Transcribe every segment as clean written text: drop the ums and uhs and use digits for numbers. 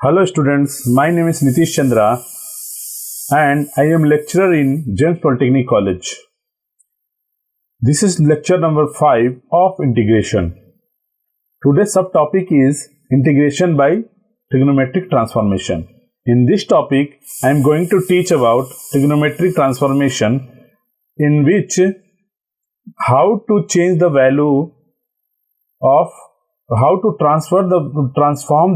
Hello students, my name is Nitish Chandra and I am lecturer in James Polytechnic College. This is lecture number 5 of integration. Today's subtopic is integration by trigonometric transformation. In this topic, I am going to teach about trigonometric transformation, in which how to change the value of how to transform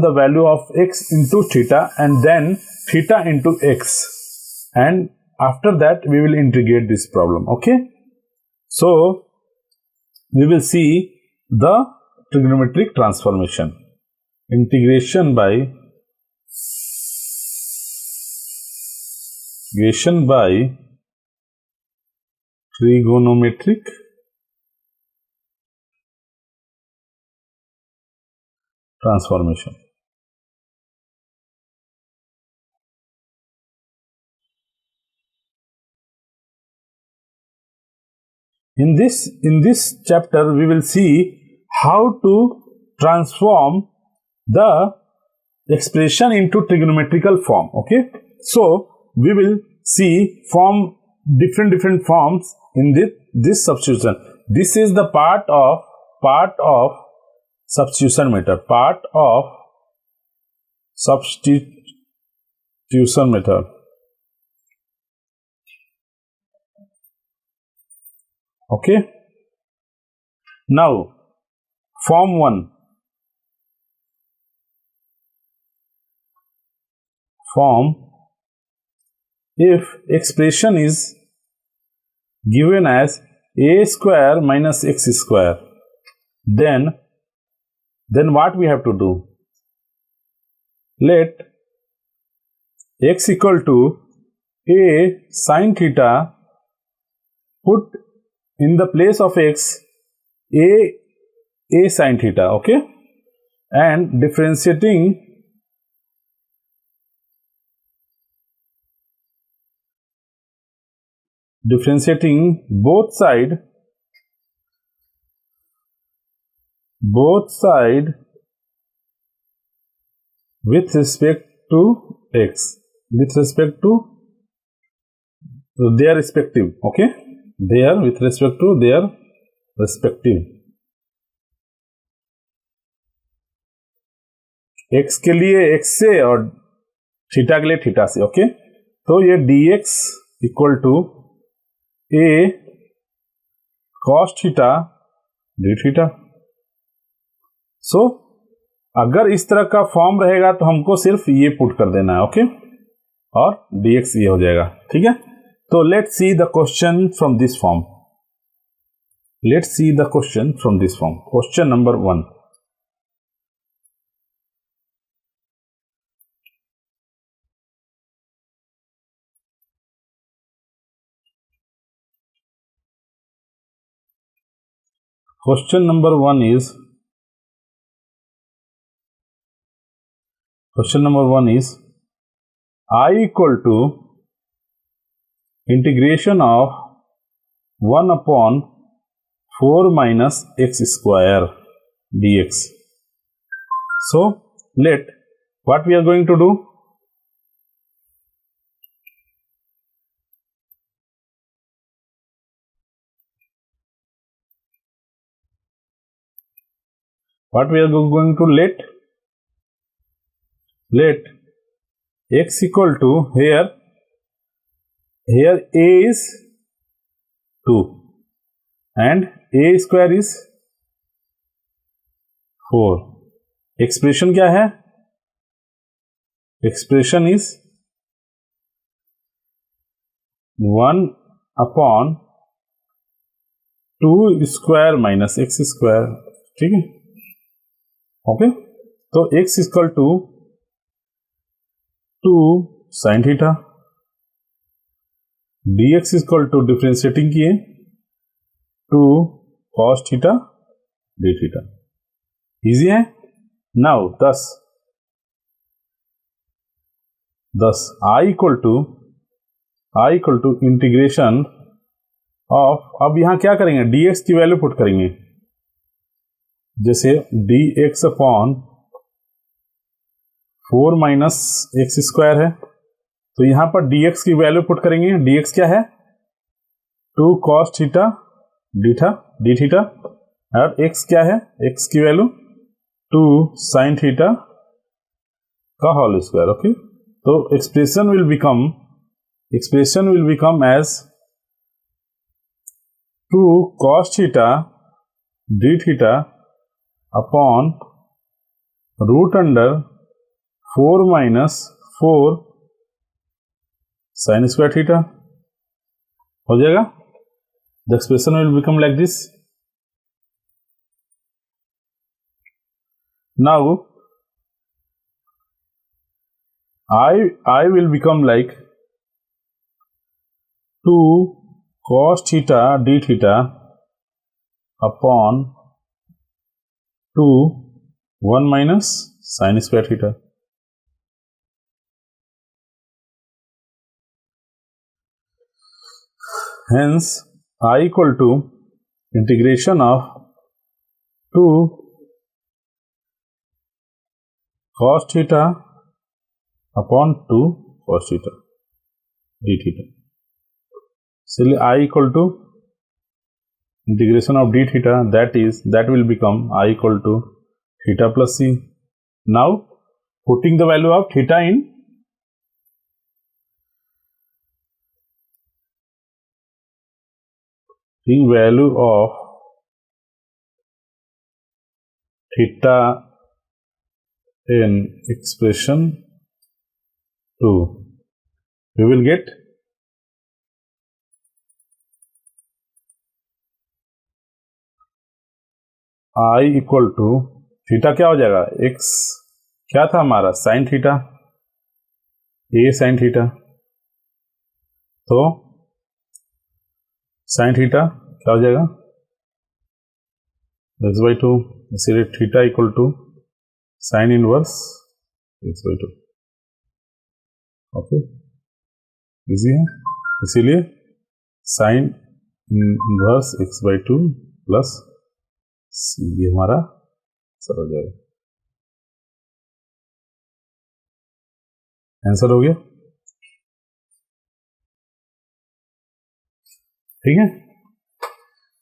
the value of x into theta and then theta into x, and after that we will integrate this problem. Okay, so we will see the trigonometric transformation, integration by trigonometric transformation. In this chapter we will see how to transform the expression into trigonometrical form. Okay, so we will see different forms in this substitution. This is the part of substitution method, Okay, now form 1. If expression is given as a square minus x square, then what we have to do? Let x equal to a sin theta, put in the place of x a sin theta, okay, and differentiating both side with respect to x, with respect to their respective, okay, there with respect to their respective, x के लिए x से और theta के लिए theta से, okay, तो ये dx equal to a cos theta d theta. So अगर इस तरह का फॉर्म रहेगा तो हमको सिर्फ ये पुट कर देना है, ओके, और dx ये हो जाएगा. ठीक है, तो let's see the question from this form. Question number 1. Question number 1 is I equal to integration of 1 upon 4 minus x square dx. So let what we are going to do? What we are going to let x equal to here a is 2 and a square is 4. Expression क्या है? Expression is 1 upon 2 square minus x square. ठीक है, okay, तो x equal to 2 sine theta, dx equal to differentiating किए 2 cos theta d theta. Easy है. Now this I equal to integration of, अब यहां क्या करेंगे, dx की वैल्यू पुट करेंगे. जैसे dx upon 4 minus x square है, तो यहां पर dx की वैल्यू पुट करेंगे। dx क्या है? 2 cos थीटा डी थीटा, और x क्या है? x की वैल्यू 2 sin थीटा का होल स्क्वायर। ओके, तो expression will become as 2 cos theta d theta upon root under 4 minus 4 sin square theta हो जाएगा। The expression will become like this. Now I will become like 2 cos theta d theta upon 2 1 minus sin square theta. Hence, I equal to integration of 2 cos theta upon 2 cos theta d theta. So, I equal to integration of d theta, that will become I equal to theta plus c. Now, putting the value of theta in value of theta in expression 2, we will get I equal to theta क्या हो जाएगा? x क्या था हमारा? Sine theta, a sine theta, तो sine theta क्या हो जाएगा? x/2, इसीलिए theta equal to sine inverse x/2। ओके, इजी है, इसीलिए sign inverse x/2 plus c, ये हमारा आंसर हो जाएगा। आंसर हो गया, ठीक है।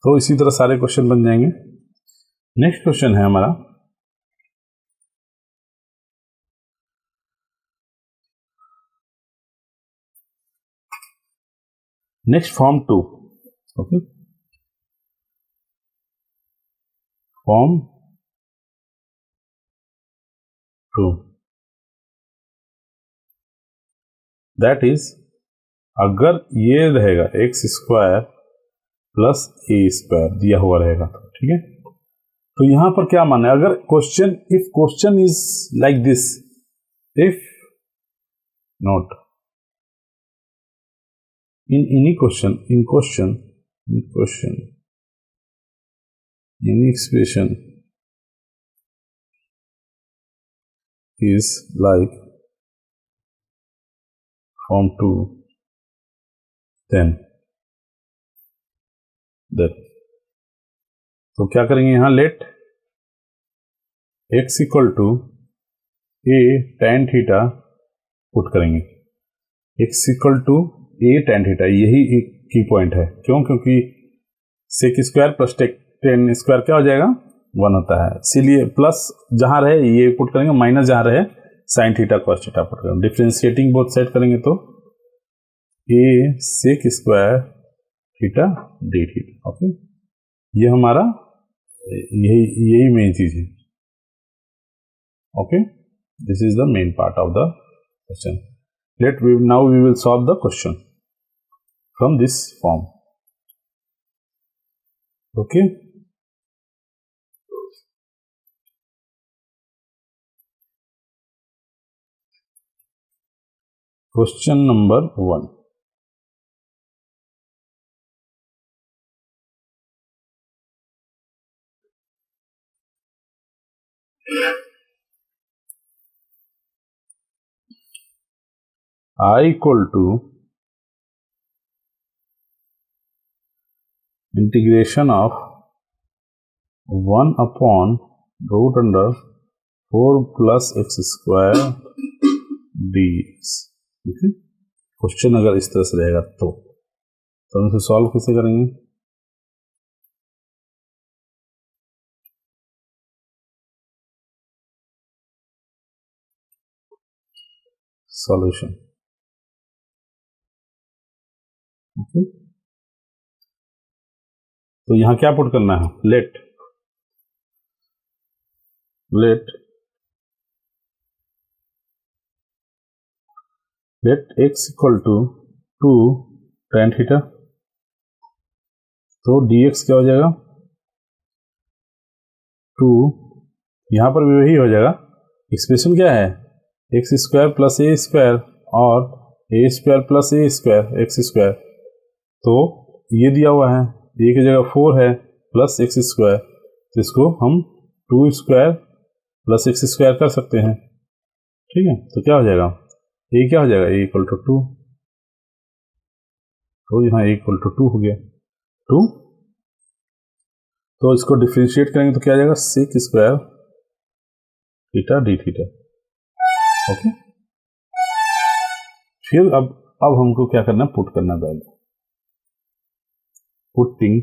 तो इसी तरह सारे क्वेश्चन बन जाएंगे। नेक्स्ट क्वेश्चन है हमारा, next form 2। Okay, form 2, that is अगर ये रहेगा एक्स स्क्वायर प्लस ए स्क्वायर दिया हुआ रहेगा तो ठीक है। तो यहां पर क्या माना है? अगर if question is like this, if not in any question, any expression is like form 2, then that, तो क्या करेंगे यहां? Let x equal to a tan theta put करेंगे। x equal to a tan theta, यही एक key point है। क्यों? क्योंकि sec square plus tan square क्या हो जाएगा? 1 होता है, इसीलिए प्लस जहां रहे ये पुट करेंगे, माइनस जहां रहे sine theta cos theta put करेंगे। डिफरेंशिएटिंग बोथ साइड करेंगे तो a sec square theta d theta. Okay, ये हमारा यही मेन चीज है। Okay, this is the main part of the question. now we will solve the question from this form. Okay, question number 1. I equal to integration of 1 upon root under 4+x² dx। ठीक है, question अगर इस तरह से रहेगा तो हम इसे सॉल्व कैसे करेंगे? सॉल्यूशन। ओके, तो यहां क्या पुट करना है? Let x equal to 2 tan theta. तो dx क्या हो जाएगा? 2, यहां पर भी वही हो जाएगा। एक्सप्रेशन क्या है? x² प्लस a² और a² प्लस a² x²। तो ये दिया हुआ है, ये की जगह 4 है प्लस x², तो इसको हम 2² प्लस x² कर सकते हैं। ठीक है, तो क्या हो जाएगा? ये क्या हो जाएगा? a equal to 2। तो यहाँ a इक्वल टू 2 हो गया 2। तो इसको डिफ्रेंशिएट करेंगे तो क्या आ जाएगा? sec² theta d theta. Okay, फिर अब हमको क्या करना है? पुट करना है वैल्यू। पुटिंग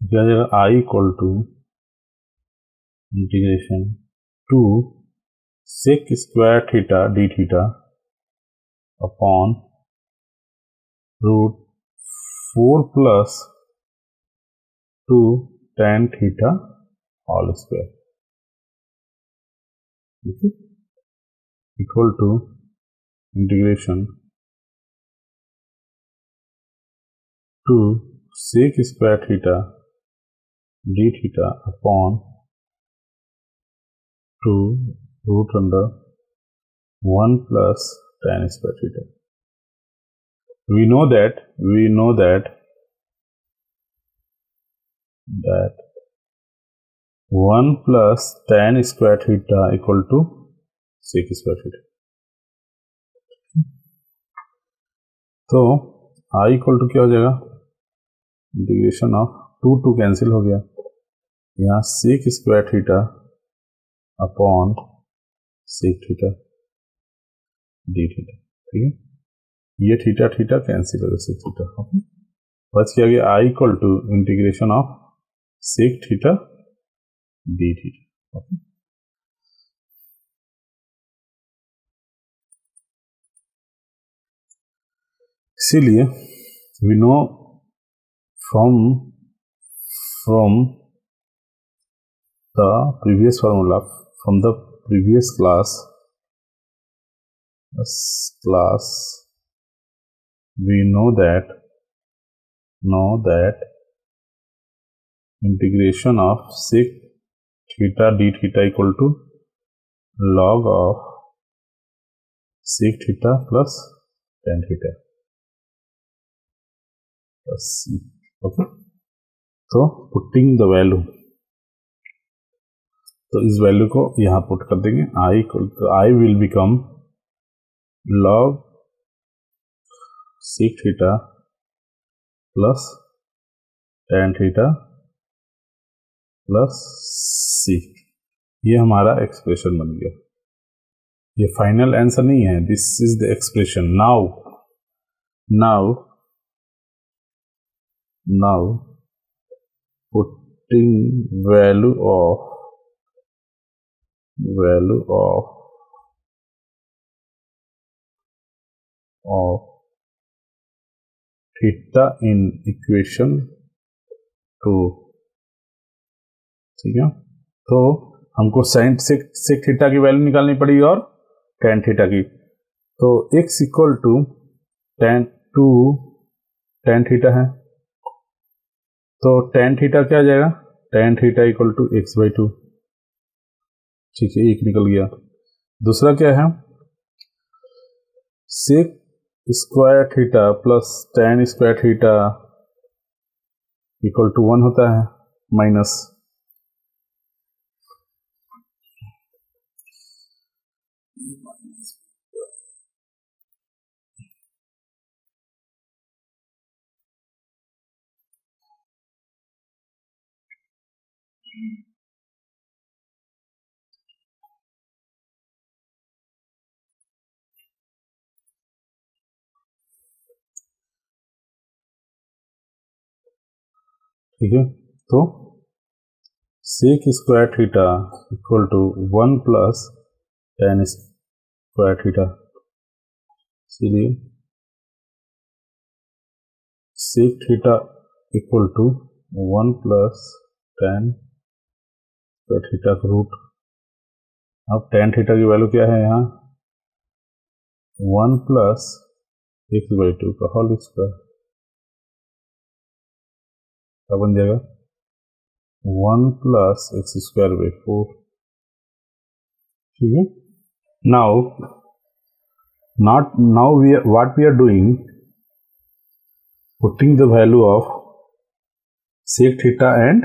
क्या आ जाएगा? I equal to integration 2 sec² theta d theta upon root 4 plus 2 tan theta whole square. ठीक है, equal to integration 2 sec² theta d theta upon 2 root under 1 plus tan² theta. We know that 1 plus tan² theta equal to sec² theta। तो I equal to क्या हो जाएगा? Integration of 2 cancel हो गया, यहाँ sec² theta upon sec theta d theta. ठीक है, ये थीटा थीटा कैंसिल हो गया, sec थीटा। ओके, बच क्या गया? I equal to integration of sec theta d theta. Okay, इसीलिए we know from the previous formula, from the previous class we know that integration of sec theta d theta equal to log of sec theta plus tan theta plus c। Okay, तो putting the value, तो इस value को यहां put कर देंगे। I will become log sec theta plus tan theta plus c। ये हमारा expression बन गया। ये फाइनल आंसर नहीं है, this is the expression. Now putting value of theta in equation 2। ठीक है, तो हमको साइन सेक थीटा की वैल्यू निकालनी पड़ेगी और tan थीटा की। तो x equal to tan theta है, तो tan थीटा क्या आ जाएगा? tan theta equal to x/2। ठीक है, एक निकल गया। दूसरा क्या है? sec² theta plus tan² theta equal to 1 होता है। माइनस ठीक है। तो sec square theta equal to 1 plus tan square theta, इसीलिए sec theta equal to 1 plus tan square theta का रूट। अब टेन थीटा की वैल्यू क्या है यहाँ, 1 प्लस एक्स बाई टू का होल स्क्वायर, क्या बन जाएगा 1 प्लस एक्स स्क्वायर बाई 4। ठीक है। Now what we are doing, putting the value of sec theta and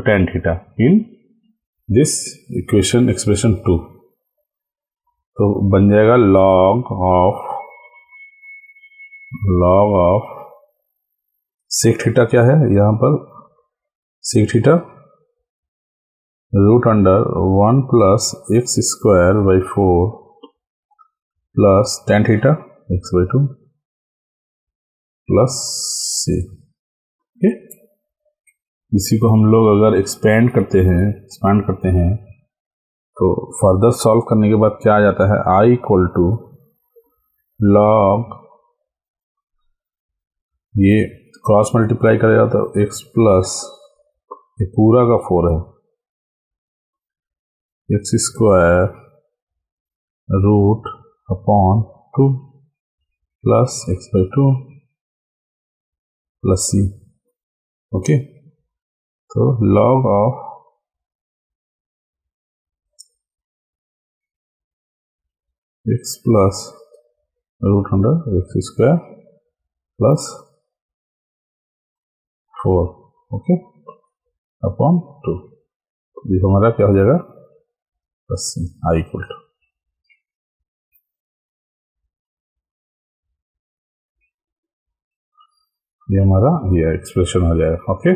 tan theta in this equation expression 2, तो बन जाएगा log of sec थीटा क्या है यहाँ पर, sec theta root under 1 plus x square by 4 plus tan theta x by 2 plus C. इसी को हम लोग अगर एक्सपेंड करते हैं तो फर्दर सॉल्व करने के बाद क्या आ जाता है, आई इक्वल टू लॉग, ये क्रॉस मल्टीप्लाई करेगा तो एक्स प्लस ये पूरा का 4 है, x square root upon 2 plus x by 2 plus C. Okay, तो log of x plus root under x square plus 4, okay, upon 2, ये हमारा क्या हो जाएगा plus C I equal to, ये हमारा ये एक्सप्रेशन हो जाएगा। ओके,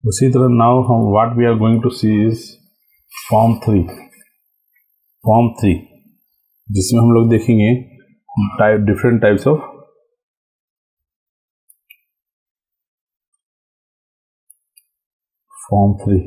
उसी तरह नाउ हम what we are going to see is form 3, जिसमें हम लोग देखेंगे different types of form 3।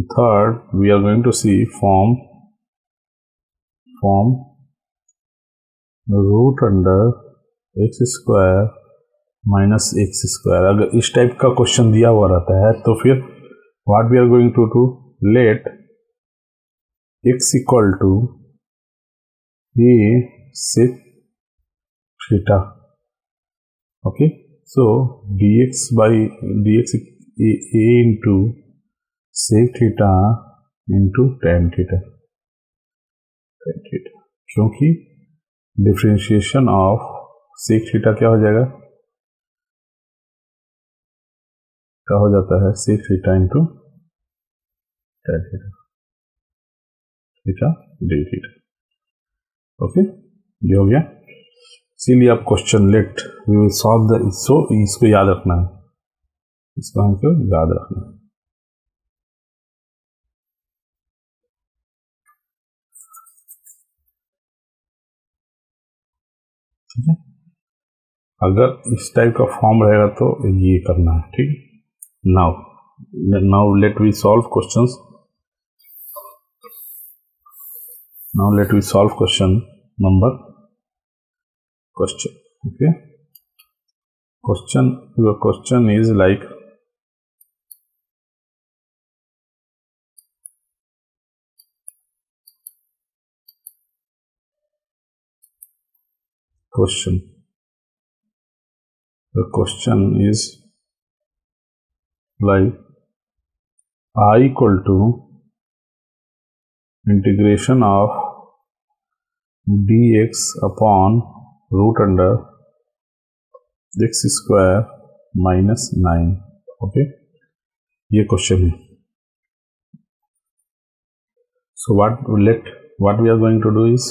Third, we are going to see form root under x square minus x square. अगर इस टाइप का क्वेश्चन दिया हुआ रहता है तो फिर what we are going to do, let x equal to a sec theta. Okay, so dx a into sec theta into tan theta, क्योंकि डिफरेंशिएशन ऑफ सेक थीटा क्या हो जाएगा, क्या हो जाता है sec theta into tan theta, theta d theta. Okay, ये हो गया। इसीलिए आप question let we will solve the, so इसको याद रखना है, इसको हमको याद रखना है। ठीक है, अगर इस टाइप का फॉर्म रहेगा तो ये करना है। ठीक है, now let we solve questions. Now let we solve question number question. Okay, your question is like question. The question is like I equal to integration of dx upon root under x square minus 9. Okay, ये question है. So what we are going to do is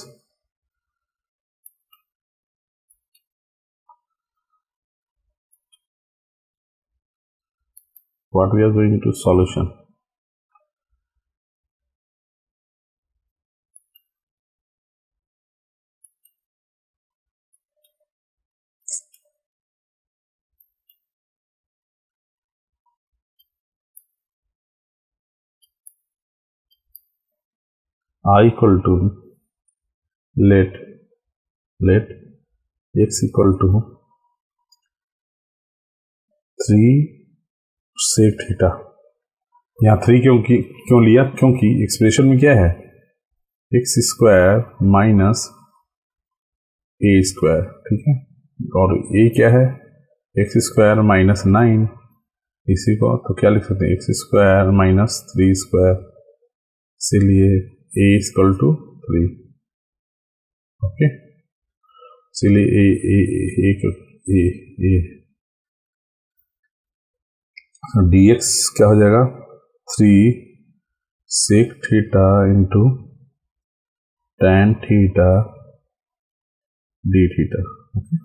what we are going to solution. I equal to let x equal to 3 sec theta. यहाँ 3 क्यों लिया? क्योंकि expression में क्या है? X square minus ए square. ठीक है, और ए क्या है? X square minus 9. इसी को तो क्या लिख सकते हैं? X square minus 3 square. इसीलिए a इक्वल टू 3. ओके, इसलिए ए dx क्या हो जाएगा? 3 sec theta into tan theta d theta. Okay,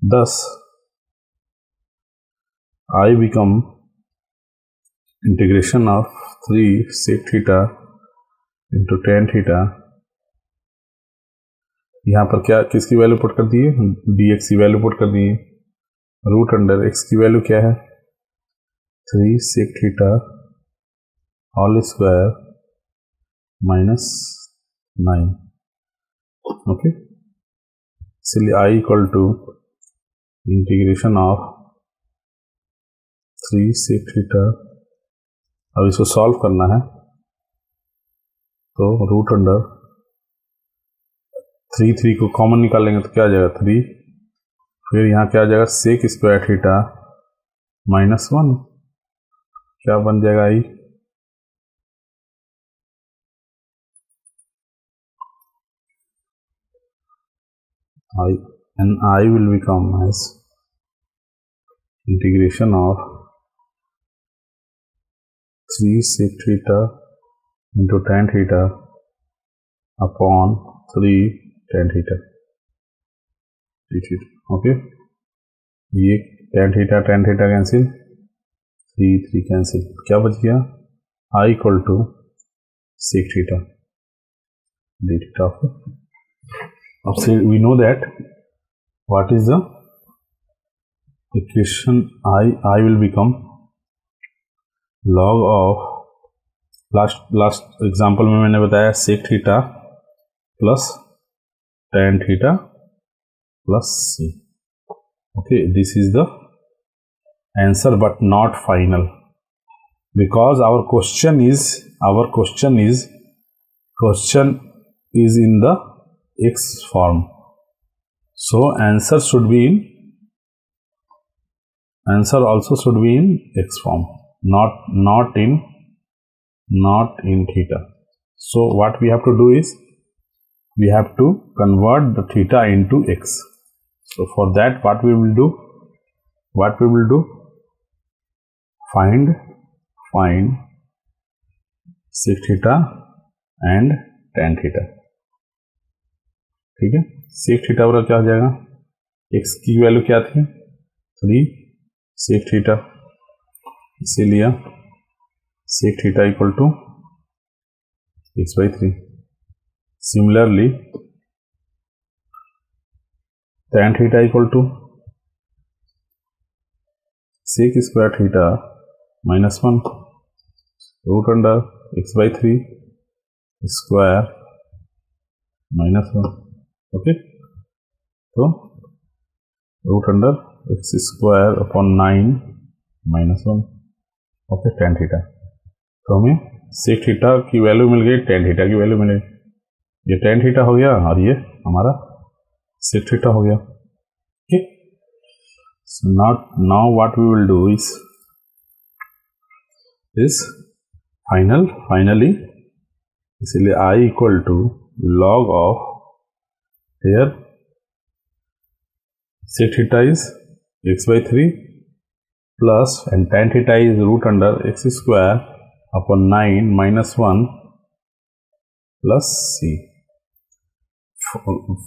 thus I become integration of 3 sec theta into tan theta. यहाँ पर क्या किसकी वैल्यू पुट कर दिए? dx की वैल्यू पुट कर दिए. रूट अंडर x की वैल्यू क्या है? 3 sec theta whole square minus 9. Okay, इसलिए I equal to integration of 3 sec theta. अब इसको सॉल्व करना है तो रूट अंडर 3 को कॉमन निकालेंगे तो क्या आ जाएगा? 3. फिर यहाँ क्या आ जाएगा? Sec square theta minus 1. क्या बन जाएगा? I will become as integration of 3 sec theta into tan theta upon 3 tan theta d theta. ओके, ये tan theta कैंसिल, 3 कैंसिल. क्या बच गया? I equal to sec theta d theta. अब से we know that what is the equation. I will become log of last example में मैंने बताया sec theta plus tan theta plus c. Okay, this is the answer but not final because our question is in the x form. So answer also should be in x form, not in theta. So what we have to do is we have to convert the theta into x. So for that what we will do? Find sec theta and tan theta. ठीक है, sec theta बराबर क्या हो जाएगा? x की value क्या थी? 3 sec theta. इसीलिए sec theta equal to x/3. Similarly tan theta equal to sec square theta minus 1 root under x/3 square minus 1. Okay, तो root under x square upon 9 minus 1. Okay, tan theta. तो हमें sec theta की value मिल गई, tan theta की value मिल गई. ये tan थीटा हो गया और ये हमारा sec theta हो गया. Okay. So now what we will do is finally इसलिए I equal to log of here sec theta is x by 3 plus and tan theta is root under x square upon 9 minus 1 plus c.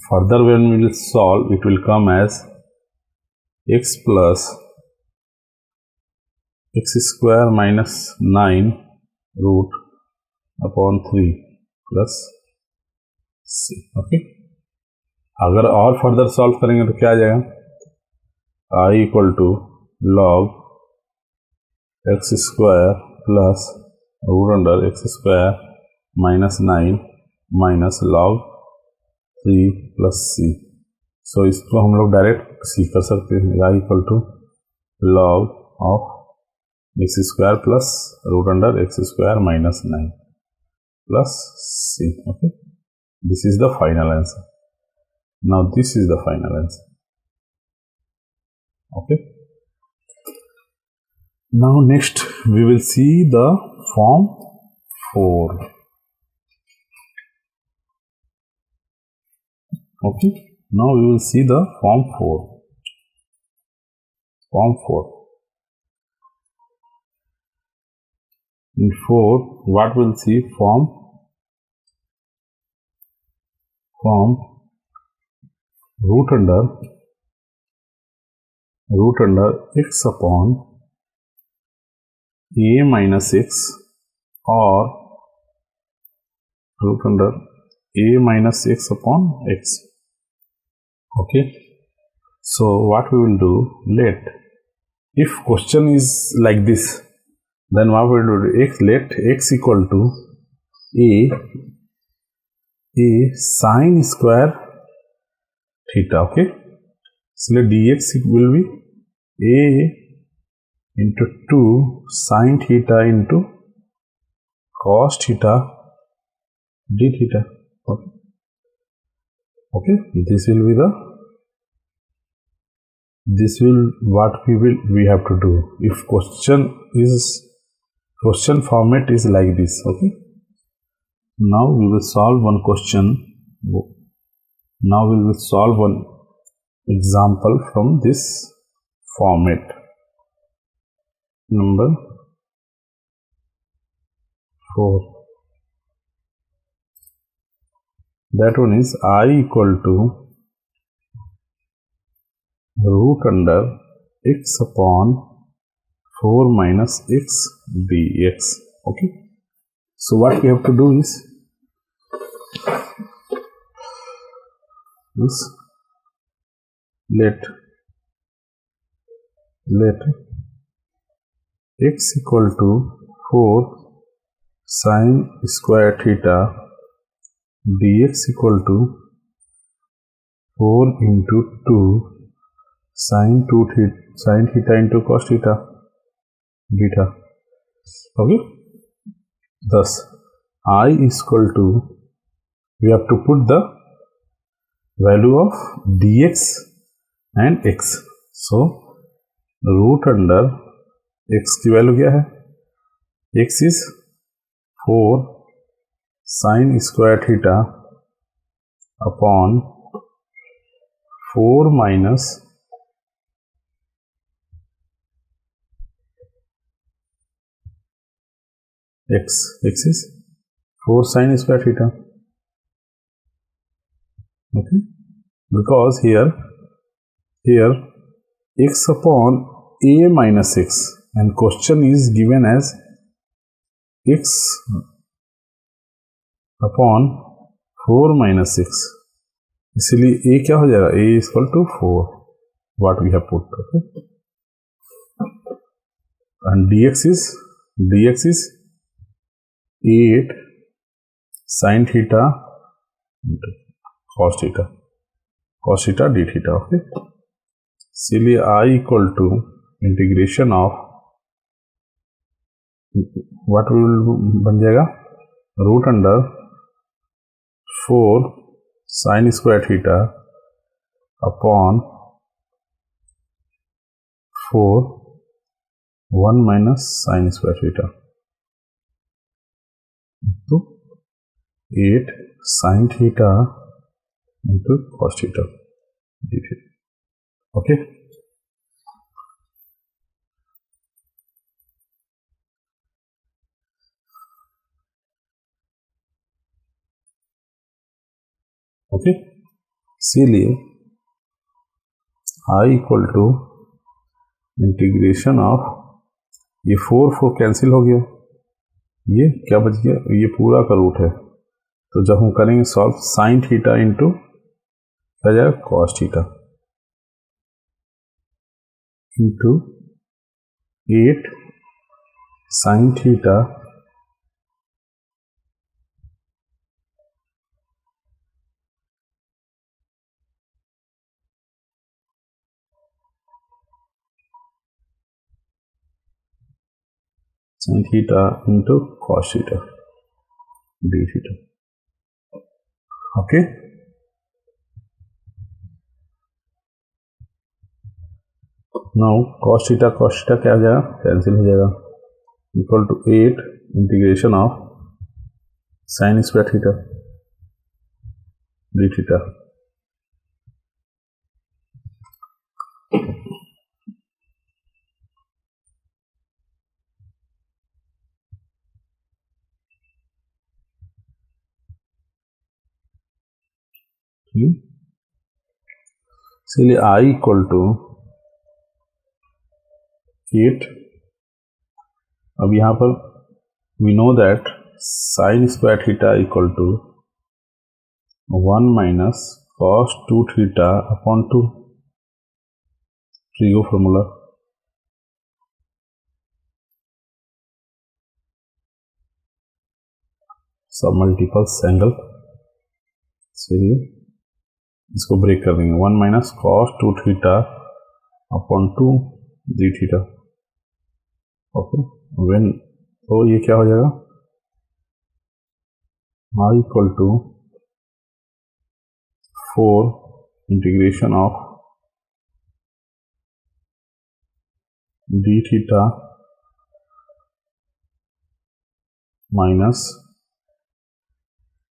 Further when we will solve, it will come as x plus x square minus 9 root upon 3 plus c. Okay. अगर और further solve करेंगे तो क्या आ जाएगा? I equal to log x square plus root under x square minus 9 minus log 3 plus C. So इसको हम लोग डायरेक्ट सी कर सकते हैं. I equal to log of x square plus root under x square minus 9 plus C. Okay. This is the final answer. Now this is the final answer. Okay. Now next we will see the form 4. Okay. Now we will see the form 4. Form 4. In 4, what we'll see? Form root under x upon a minus x or root under a minus x upon x. Okay. So what we will do, if question is like this, then what we will do, let x equal to a sine square theta. Okay. So dx will be a into 2 sine theta into cos theta d theta. Okay. Okay. This will what we have to do if question format is like this. Okay. Now we will solve one question. Now we will solve one example from this format. Number 4. That one is I equal to root under x upon 4 minus x dx. Okay. So what we have to do is let x equal to 4 sine square theta dx equal to 4 into 2 sine theta into cos theta beta. Okay. Thus I is equal to, we have to put the value of dx and x. So root under x की value क्या है? x is 4 sin square theta upon 4 minus x. X is 4 sin square theta. Okay. Because here x upon a minus x and question is given as x upon 4 minus x. इसलिए a क्या हो जाएगा? a is equal to 4 what we have put. Okay. And dx is 8 sin theta into cos theta d theta. Okay. इसलिए I equal to integration of what will बन जाएगा? root under 4 sin square theta upon 4 1 minus sine square theta तो 8 sine theta into cos theta d theta. Okay, okay, इसीलिए I equal to integration of, ये 4 cancel हो गया, ये क्या बच गया, ये पूरा का रूट है, तो जब हम करेंगे सॉल्व साइन थीटा इंटू क्या जाएगा cos theta into 8 sine theta sin theta into cos theta d theta। Okay, now cos theta क्या हो जाएगा, कैंसिल हो जाएगा, equal to 8 integration of sine square theta d theta. इसलिए I इक्वल टू 8, अब यहाँ पर we know that sine square theta equal to 1 minus cos 2 theta upon 2, trigo formula, सब मल्टीपल्स एंगल, चलिए इसको ब्रेक कर देंगे, 1 minus cos 2 theta upon 2 d theta. Okay, when, तो ये क्या हो जाएगा, I equal to 4 integration of d theta minus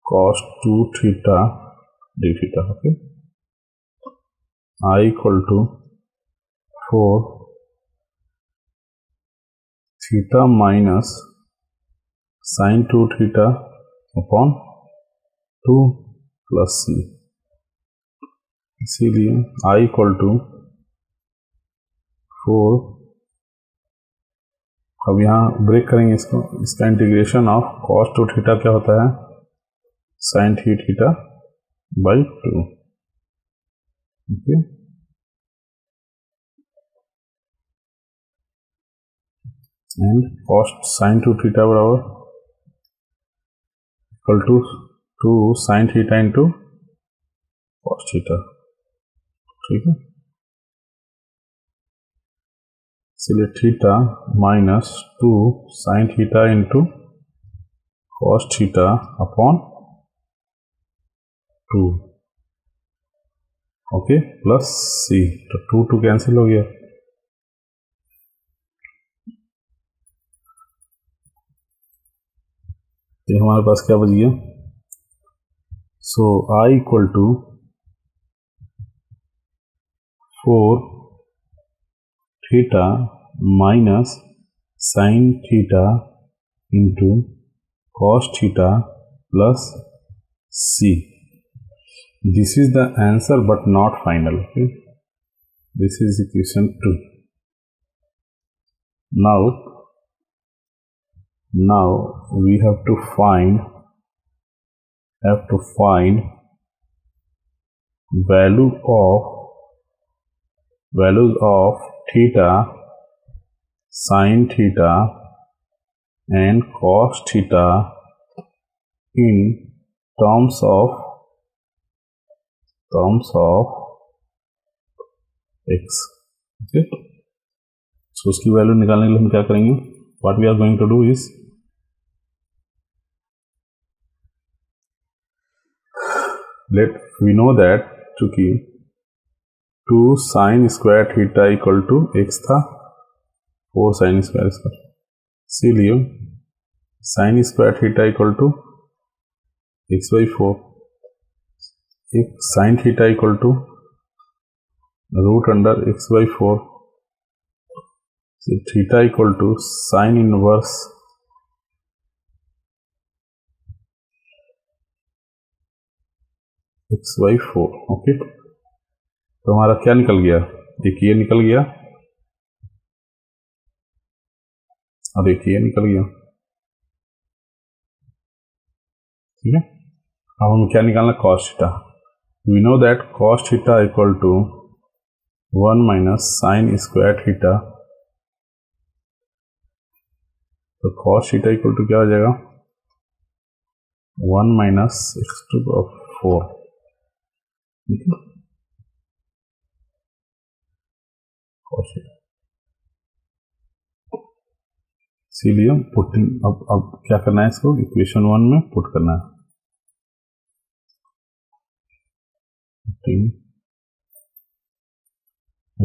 cos 2 theta d theta। ओके, I equal to 4 theta minus sine 2 theta upon 2 plus c, इसीलिए I equal to 4, अब यहाँ break करेंगे इसको, इसका इंटीग्रेशन ऑफ cos 2 थीटा क्या होता है, sine theta by 2। Okay, and cos sine 2 theta बराबर equal to 2 sine theta into cos theta. ठीक है, इसलिए theta minus 2 sine theta into cos theta upon 2, okay, plus c, तो 2 कैंसिल हो गया, तो हमारे पास क्या बच गया, so I equal to 4 theta minus sine theta into cos theta plus c। This is the answer but not final. Okay, this is equation 2. Now we have to find values of theta, sin theta and cos theta in terms of x। okay, so उसकी value निकालने के लिए हम क्या करेंगे, what we are going to do is we know that चूंकि 2 sin square theta equal to x था 4 sin square square, इसीलिए sin square theta equal to x by 4, एक sin theta equal to root under x by 4, theta equal to sine inverse x by 4. Okay, तो हमारा क्या निकल गया, एक ये निकल गया और एक ये निकल गया, ठीक है। अब हम क्या निकालना, cos theta. We know that cos theta equal to 1 minus sine square theta, तो cos थीटा इक्वल टू क्या हो जाएगा 1 माइनस x टू 4, ठीक है। इसीलिए पुटिंग, अब क्या करना है, इसको इक्वेशन 1 में पुट करना है, putting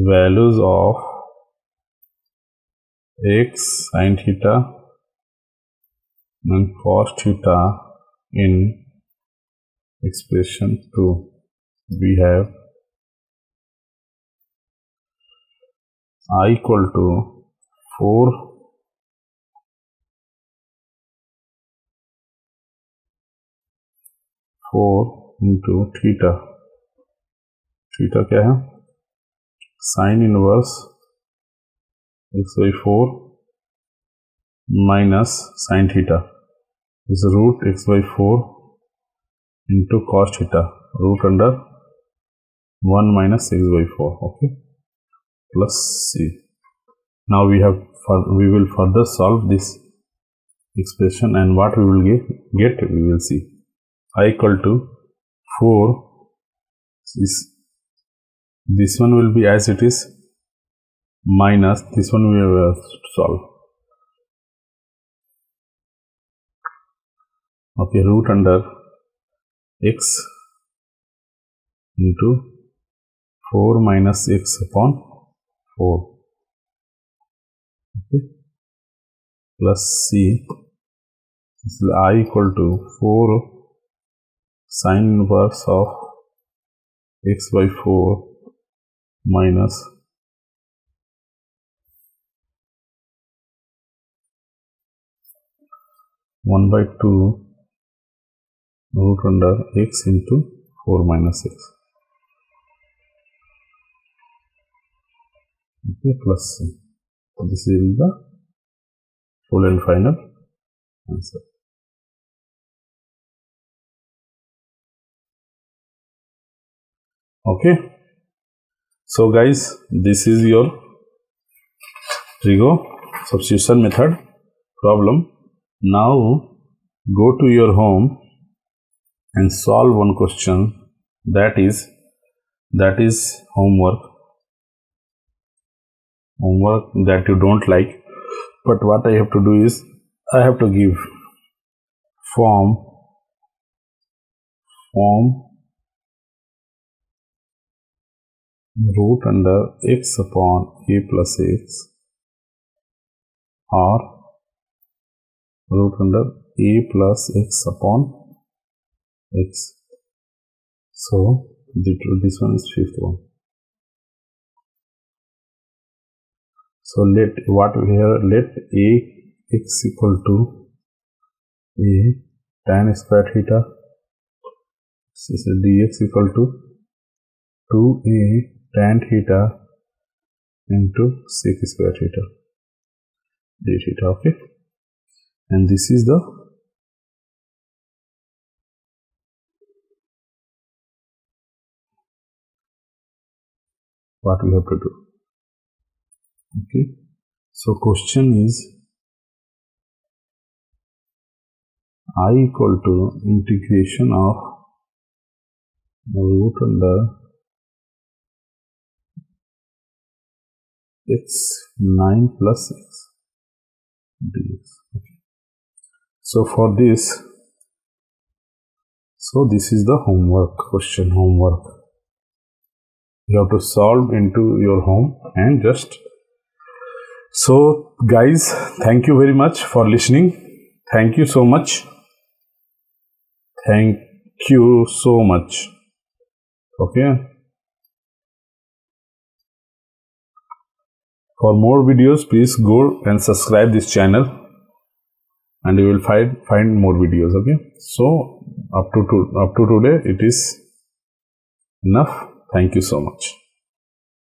values of x sin theta and cos theta in expression 2. We have I equal to 4 into theta, theta क्या है, sine inverse x by 4 minus sine theta is root x by 4 into cos theta, root under 1 minus x by 4, okay, plus c. Now we will further solve this expression, and what we will get we will see. I equal to 4 is, this one will be as it is, minus this one we will solve. Okay, root under x into 4 minus x upon 4, okay, plus c. This is I equal to 4 sin inverse of x by 4 minus 1 by 2 root under x into 4 minus x, okay, plus c. So this is the full and final answer. Okay, so guys, this is your trigo substitution method problem. Now go to your home and solve one question, that is homework that you don't like, but what I have to do is I have to give form root under x upon a plus x or root under a plus x upon x. So this one is fifth one. So let a x equal to a tan square theta, this is dx equal to 2a tan theta into sec square theta d theta, okay, and this is the what we have to do. Okay, so question is I equal to integration of root under x 9 plus x dx. Okay. So for this, so this is the homework question, homework. You have to solve into your home and just. So guys, thank you very much for listening. Thank you so much. Thank you so much. Okay. For more videos, please go and subscribe this channel, and you will find more videos. Okay. So up to today, it is enough. Thank you so much.